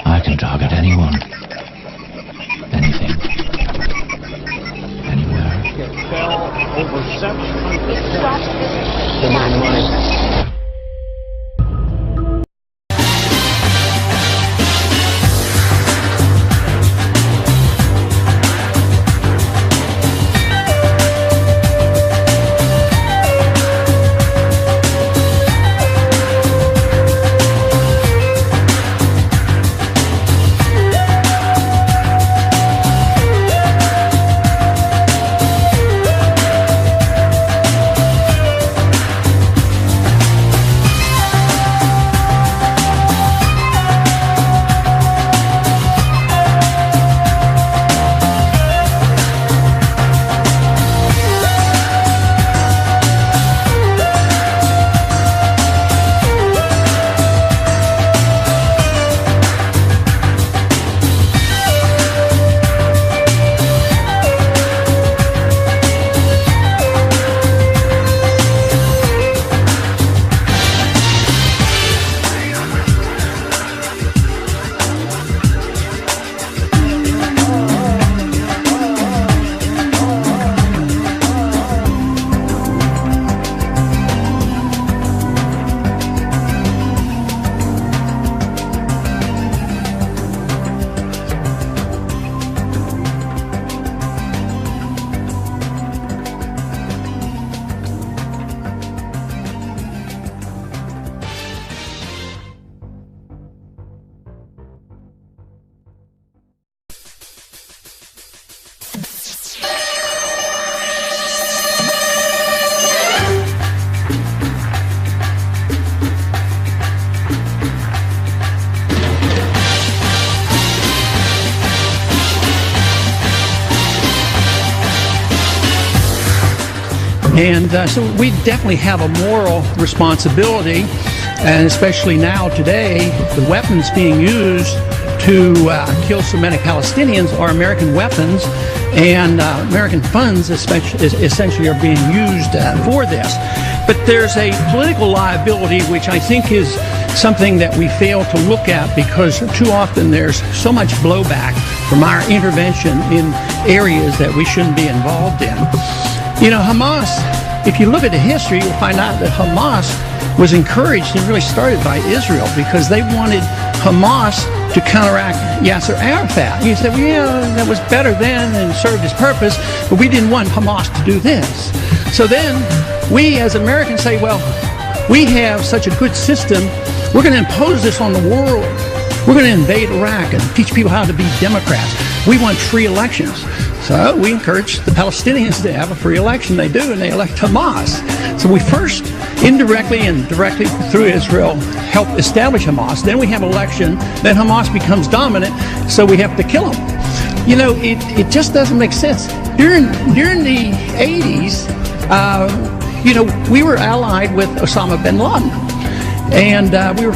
I can target anyone. Anything. Anywhere. It fell over 700. And so we definitely have a moral responsibility, and especially now today, the weapons being used to kill so many Palestinians are American weapons, and American funds essentially are being used for this. But there's a political liability which I think is something that we fail to look at, because too often there's so much blowback from our intervention in areas that we shouldn't be involved in. You know, Hamas, if you look at the history, you'll find out that Hamas was encouraged and really started by Israel, because they wanted Hamas to counteract Yasser Arafat. You say, well, yeah, that was better then and served its purpose, but we didn't want Hamas to do this. So then we as Americans say, well, we have such a good system, we're going to impose this on the world. We're going to invade Iraq and teach people how to be Democrats. We want free elections. So we encourage the Palestinians to have a free election. They do, and they elect Hamas. So we first, indirectly and directly through Israel, help establish Hamas. Then we have election. Then Hamas becomes dominant, so we have to kill them. You know, it just doesn't make sense. During the 80s, you know, we were allied with Osama bin Laden. And we were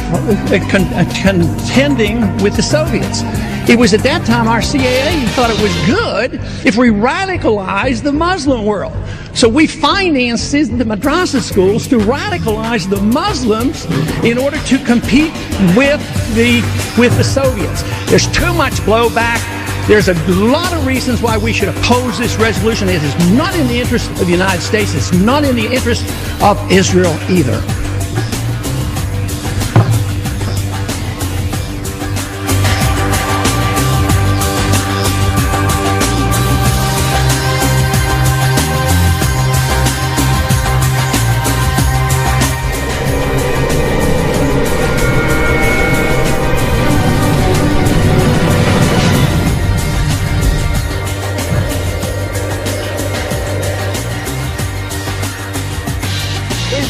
contending with the Soviets. It was at that time our CIA thought it was good if we radicalized the Muslim world. So we financed the madrasa schools to radicalize the Muslims in order to compete with the Soviets. There's too much blowback. There's a lot of reasons why we should oppose this resolution. It is not in the interest of the United States. It's not in the interest of Israel either.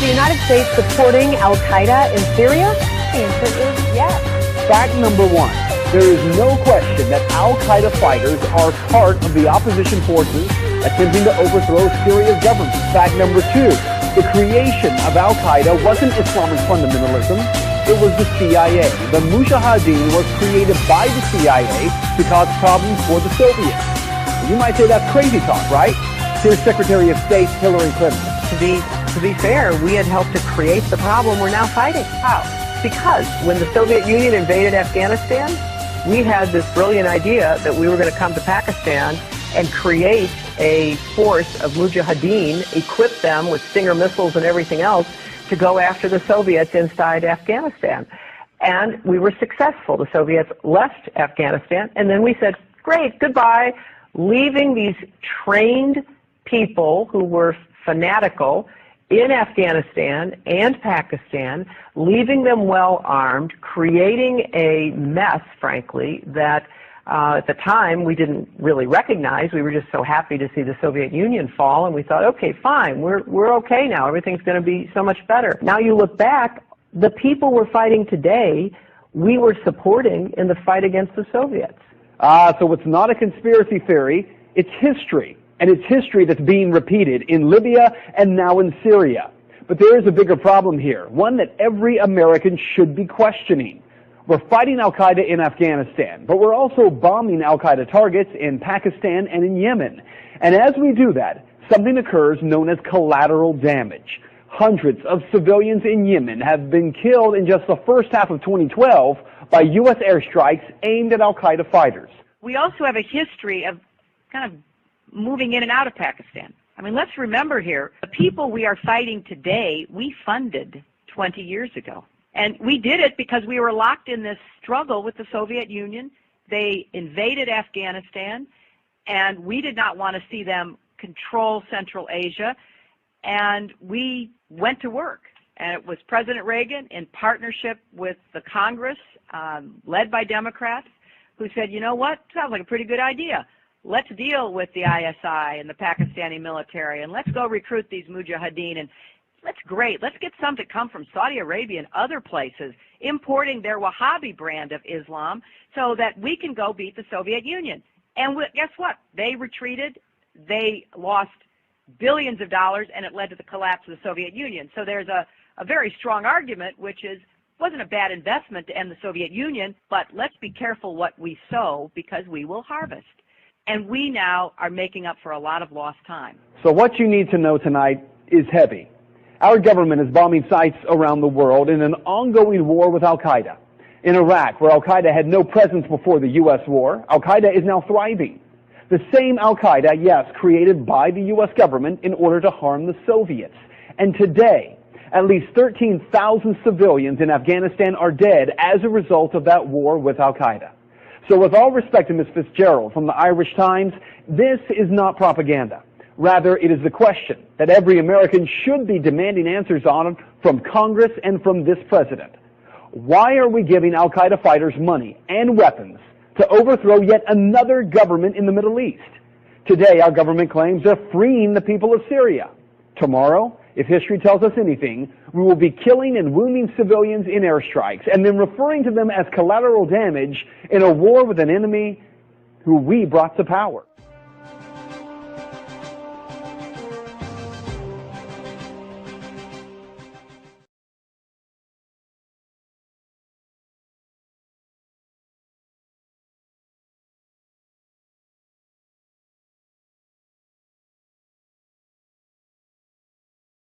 The United States supporting Al-Qaeda in Syria? The answer is yes. Fact number one, there is no question that Al-Qaeda fighters are part of the opposition forces attempting to overthrow Syria's government. Fact number two, the creation of Al-Qaeda wasn't Islamic fundamentalism, it was the CIA. The Mujahideen was created by the CIA to cause problems for the Soviets. You might say that's crazy talk, right? Here's Secretary of State Hillary Clinton. To be fair, we had helped to create the problem we're now fighting. How? because when the Soviet Union invaded Afghanistan, we had this brilliant idea that we were going to come to Pakistan and create a force of mujahideen, equip them with Stinger missiles and everything else to go after the Soviets inside Afghanistan. And we were successful. The Soviets left Afghanistan, and then we said, great, goodbye, leaving these trained people who were fanatical in Afghanistan and Pakistan, leaving them well armed, creating a mess, frankly, that at the time we didn't really recognize. We were just so happy to see the Soviet Union fall, and we thought, okay, fine, we're okay now. Everything's going to be so much better. Now you look back, the people we're fighting today, we were supporting in the fight against the Soviets. So it's not a conspiracy theory, it's history. And it's history that's being repeated in Libya and now in Syria. But there is a bigger problem here, one that every American should be questioning. We're fighting al-Qaeda in Afghanistan, but we're also bombing al-Qaeda targets in Pakistan and in Yemen. And as we do that, something occurs known as collateral damage. Hundreds of civilians in Yemen have been killed in just the first half of 2012 by U.S. airstrikes aimed at al-Qaeda fighters. We also have a history of kind of moving in and out of Pakistan. I mean, let's remember here, the people we are fighting today, we funded 20 years ago. And we did it because we were locked in this struggle with the Soviet Union. They invaded Afghanistan, and we did not want to see them control Central Asia. And we went to work. And it was President Reagan in partnership with the Congress, led by Democrats, who said, you know what, sounds like a pretty good idea. Let's deal with the ISI and the Pakistani military, and let's go recruit these mujahideen, and that's great. Let's get some to come from Saudi Arabia and other places, importing their Wahhabi brand of Islam so that we can go beat the Soviet Union. And guess what? They retreated. They lost billions of dollars, and it led to the collapse of the Soviet Union. So there's a very strong argument, which is, it wasn't a bad investment to end the Soviet Union, but let's be careful what we sow because we will harvest. And we now are making up for a lot of lost time. So what you need to know tonight is heavy. Our government is bombing sites around the world in an ongoing war with al-Qaeda. In Iraq, where al-Qaeda had no presence before the U.S. war, al-Qaeda is now thriving. The same al-Qaeda, yes, created by the U.S. government in order to harm the Soviets. And today, at least 13,000 civilians in Afghanistan are dead as a result of that war with al-Qaeda. So with all respect to Ms. Fitzgerald from the Irish Times, this is not propaganda. Rather, it is the question that every American should be demanding answers on from Congress and from this president. Why are we giving al-Qaeda fighters money and weapons to overthrow yet another government in the Middle East? Today, our government claims they're freeing the people of Syria. Tomorrow, if history tells us anything, we will be killing and wounding civilians in airstrikes and then referring to them as collateral damage in a war with an enemy who we brought to power.